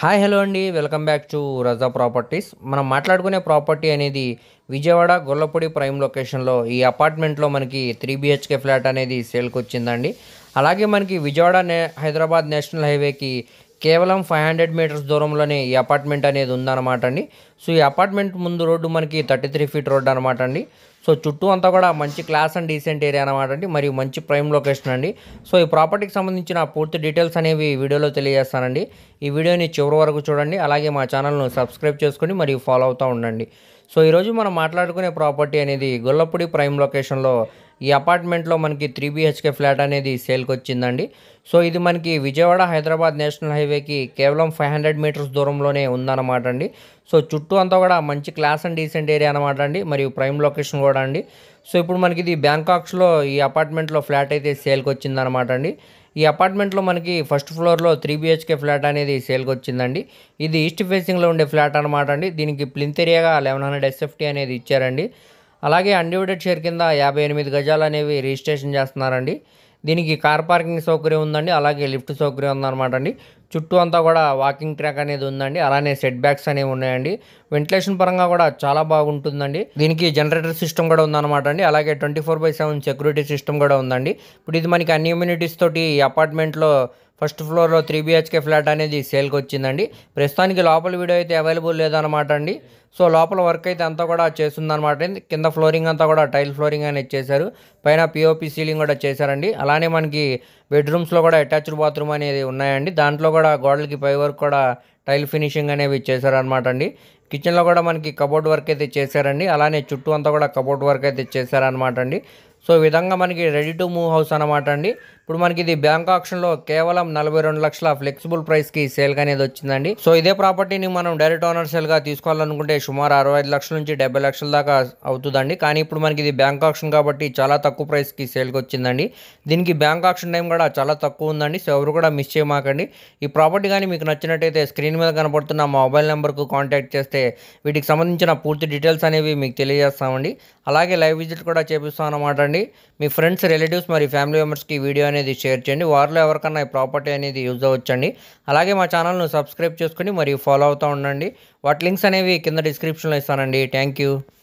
Hi hello అండి, welcome back to Raza Properties. మనం మాట్లాడుకునే ప్రాపర్టీ అనేది విజయవాడ గొల్లపూడి ప్రైమ్ లొకేషన్లో ఈ అపార్ట్మెంట్లో మనకి 3 BHK ఫ్లాట్ అనేది సేల్కి వచ్చిందండి. అలాగే మనకి విజయవాడ హైదరాబాద్ నేషనల్ హైవేకి కేవలం 500 మీటర్స్ దూరంలోనే ఈ అపార్ట్మెంట్ అనేది ఉందన్నమాట అండి. సో ఈ అపార్ట్మెంట్ ముందు రోడ్డు మనకి 33 ఫీట్ రోడ్డు అనమాట అండి. సో చుట్టూ అంతా కూడా మంచి క్లాస్ అండ్ డీసెంట్ ఏరియా అనమాట అండి, మరియు మంచి ప్రైమ్ లొకేషన్ అండి. సో ఈ ప్రాపర్టీకి సంబంధించిన పూర్తి డీటెయిల్స్ అనేవి వీడియోలో తెలియజేస్తానండి. ఈ వీడియోని చివరి వరకు చూడండి, అలాగే మా ఛానల్ను సబ్స్క్రైబ్ చేసుకొని మరియు ఫాలో అవుతూ ఉండండి. సో ఈరోజు మనం మాట్లాడుకునే ప్రాపర్టీ అనేది గొల్లపూడి ప్రైమ్ లొకేషన్లో ఈ అపార్ట్మెంట్లో మనకి 3 BHK ఫ్లాట్ అనేది సేల్కి వచ్చిందండి. సో ఇది మనకి విజయవాడ హైదరాబాద్ నేషనల్ హైవేకి కేవలం 500 మీటర్స్ దూరంలోనే ఉందన్నమాట అండి. సో చుట్టూ అంతా కూడా మంచి క్లాస్ అండ్ డీసెంట్ ఏరియా అనమాట అండి, మరియు ప్రైమ్ లొకేషన్ కూడా అండి. సో ఇప్పుడు మనకి ఇది బ్యాంకాక్స్లో ఈ అపార్ట్మెంట్లో ఫ్లాట్ అయితే సేల్కి వచ్చిందనమాట అండి. ఈ అపార్ట్మెంట్లో మనకి ఫస్ట్ ఫ్లోర్లో 3 BHK ఫ్లాట్ అనేది సేల్కి వచ్చిందండి. ఇది ఈస్ట్ ఫేసింగ్లో ఉండే ఫ్లాట్ అనమాట అండి. దీనికి ప్లింత్ ఏరియాగా 1100 SFT అనేది ఇచ్చారండి. అలాగే అన్డివైడెడ్ షేర్ కింద 58 గజాలు అనేవి రిజిస్ట్రేషన్ చేస్తున్నారండి. దీనికి కార్ పార్కింగ్ సౌకర్యం ఉందండి, అలాగే లిఫ్ట్ సౌకర్యం ఉందన్నమాట అండి. చుట్టూ అంతా కూడా వాకింగ్ ట్రాక్ అనేది ఉందండి, అలానే సెట్ బ్యాక్స్ అనేవి ఉన్నాయండి. వెంటిలేషన్ పరంగా కూడా చాలా బాగుంటుందండి. దీనికి జనరేటర్ సిస్టమ్ కూడా ఉందన్నమాట అండి, అలాగే 24/7 సెక్యూరిటీ సిస్టమ్ కూడా ఉందండి. ఇప్పుడు ఇది మనకి అన్ని అమ్యూనిటీస్ తోటి ఈ అపార్ట్మెంట్లో ఫస్ట్ ఫ్లోర్లో 3 BHK ఫ్లాట్ అనేది సేల్కి వచ్చిందండి. ప్రస్తుతానికి లోపల వీడియో అయితే అవైలబుల్ లేదనమాట అండి. సో లోపల వర్క్ అయితే అంతా కూడా చేస్తుందన్నమాట. కింద ఫ్లోరింగ్ అంతా కూడా టైల్ ఫ్లోరింగ్ అనేది చేశారు, పైన POP సీలింగ్ కూడా చేశారండి. అలానే మనకి బెడ్రూమ్స్లో కూడా అటాచ్డ్ బాత్రూమ్ అనేది ఉన్నాయండి. దాంట్లో కూడా గోడలకి పై వరకు కూడా టైల్ ఫినిషింగ్ అనేవి చేశారనమాట అండి. కిచెన్లో కూడా మనకి కబోర్డ్ వర్క్ అయితే చేశారండి, అలానే చుట్టూ అంతా కూడా కబోర్డ్ వర్క్ అయితే చేశారనమాట అండి. సో ఈ విధంగా మనకి రెడీ టు మూవ్ హౌస్ అనమాట అండి. ఇప్పుడు మనకి ఇది బ్యాంక్ ఆక్షన్లో కేవలం 42 లక్షల ఫ్లెక్సిబుల్ ప్రైస్కి సేల్గా అనేది వచ్చిందండి. సో ఇదే ప్రాపర్టీని మనం డైరెక్ట్ ఓనర్ సేల్గా తీసుకోవాలనుకుంటే సుమారు 65 లక్షల నుంచి 70 లక్షల దాకా అవుతుందండి. కానీ ఇప్పుడు మనకి ఇది బ్యాంక్ ఆక్షన్ కాబట్టి చాలా తక్కువ ప్రైస్కి సేల్కి వచ్చిందండి. దీనికి బ్యాంక్ ఆక్షన్ టైం కూడా చాలా తక్కువ ఉందండి. సో ఎవరు కూడా మిస్ చేయమాకండి. ఈ ప్రాపర్టీ కానీ మీకు నచ్చినట్టయితే స్క్రీన్ మీద కనపడుతున్న మొబైల్ నెంబర్కు కాంటాక్ట్ చేస్తే వీటికి సంబంధించిన పూర్తి డీటెయిల్స్ అనేవి మీకు తెలియజేస్తామండి. అలాగే లైవ్ విజిట్ కూడా చేపిస్తాం అన్నమాట అండి. మీ ఫ్రెండ్స్, రిలేటివ్స్ మరియు ఫ్యామిలీ మెంబర్స్కి వీడియో అనేది షేర్ చేయండి. వారిలో ఎవరికన్నా ఈ ప్రాపర్టీ అనేది యూజ్ అవ్వచ్చండి. అలాగే మా ఛానల్ను సబ్స్క్రైబ్ చేసుకుని మరియు ఫాలో అవుతూ ఉండండి. వాటి లింక్స్ అనేవి కింద డిస్క్రిప్షన్లో ఇస్తానండి. Thank you.